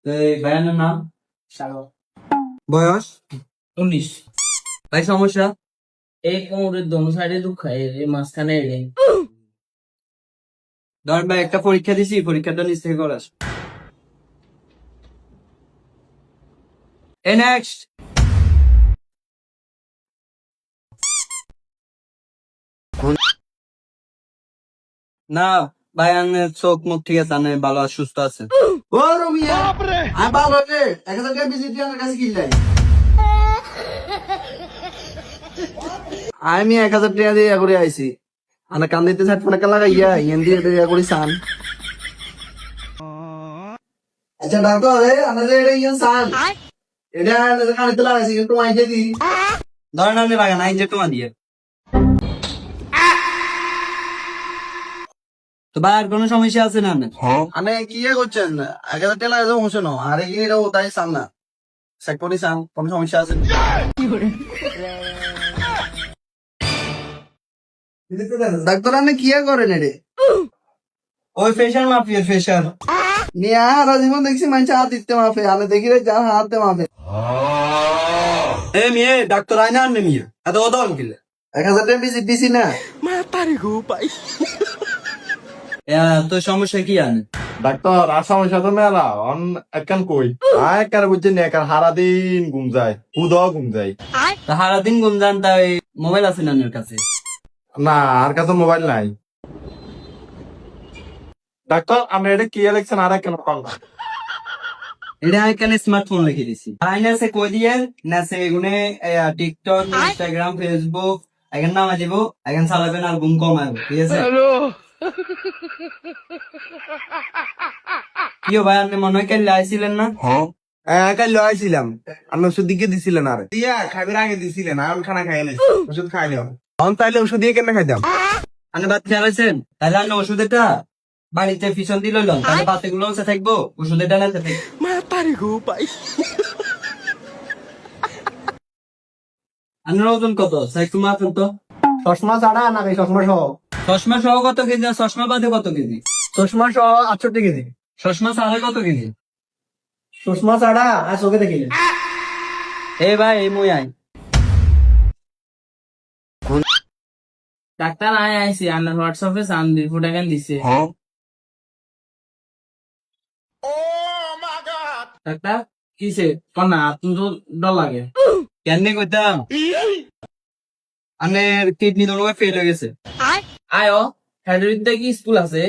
তো এই ভাইয়ার নাম? সাগর। বয়স? 19। ভাই সমস্যা? এই কোমরের দোনো সাইডে দুঃখায় এই মাঝখানে এই ধর ভাই একটা পরীক্ষা দিছি, পরীক্ষাটা নিচ থেকে করাস। এই নেক্সট। না ভাই আনের চোখ মুখ ঠিক আছে, আনে ভালো আর সুস্থ আছে। ও রমিয়া আমি ভালো রে 1000 টাকা বিজিট আমার কাছে কিনলাই আমি 1000 টাকা দিয়ে করে আইছি আনা কান দিতে সাইড ফোন লাগাই ইয়ান দিয়ে ইয়া করি সান আচ্ছা ডাক্তার আনা যে এটা ইয়ান সান এটা কানে তো লাগাইছি কিন্তু মাইকে দি ধরেন আপনি লাগান আই যে তোমার দিয়ে। তো ভাই আর কোনো সমস্যা আছে না আপনার? আনে কি ইয়ে করছেন 1000 টাকা লাগাইছো হচ্ছে না আরে কি এটা তাই সান না চেক করি সান কোন সমস্যা আছে ডাক্তার আনে কি করেন রে ওই ফেশার মাফিয়া ফেশার। নিয়া রাজীবন দেখছি মানুষ হাত দিতে মাফে আনে দেখি রে যার হাত দে মাফে এ মেয়ে ডাক্তার আইনা আনলে মেয়ে এত কথা কিলে 1000 টাকা বিজিট দিছি না তো সমস্যা কি আনে? ডাক্তার আর সমস্যা তো মেলা অন একখান কই একখানে বুঝছেন একার হারা দিন ঘুম যায় খুদ ঘুম যায় তা সারাদিন গুমজান তাই মোবাইল আছে না আপনার কাছে? না আর কাছে মোবাইল নাই ডাক্তার আপনি এটা কি লিখছেন আর একখান কল এটা এখানে স্মার্টফোন লিখে দিছি। আইনা সে কই দিয়ে না সে এগুনে টিকটক ইনস্টাগ্রাম ফেসবুক এখানে নামা দিব, এখানে চালাবেন আর ঘুম কমাবে, ঠিক আছে? কি ভাই আপনি মনে হয় কাল আইছিলেন না? কাল লইছিলাম আপনি ওষুধ দিকে দিছিলেন আর দিয়া খাইবার আগে দিছিলেন আর খানা খাই নাই ওষুধ খাই নিও অন তাইলে ওষুধ দিয়ে কেন খাইতাম আপনি বাদ খেয়ালাইছেন তাহলে আপনি ওষুধেরটা বাড়িতে পিছন দিল তাহলে বাতে গুলো থাকবো, ওষুধেরটা না থাকবে। আপনার ওজন কত একটু মাপেন তো? চশমা ছাড়া না ভাই চশমা সহ চশমা সহ কত কেজি আর চশমা বাদে কত কেজি? চশমা সহ 68 কেজি চশমা ছাড়া কত কেজি? চশমা ছাড়া আর চোখে দেখিলে এই ভাই এই মুই আই ডাক্তার আয় আইছি আন্নার হোয়াটসঅ্যাপে সান দি ফুটাগান দিছে ডাক্তার কিসে কন্যা তুমি তো ডর লাগে কেন কইতাম আপনার কিডনি দোনো ফেল হয়ে গেছে। আয়ো হ্যাডরিতে কি স্কুল আছে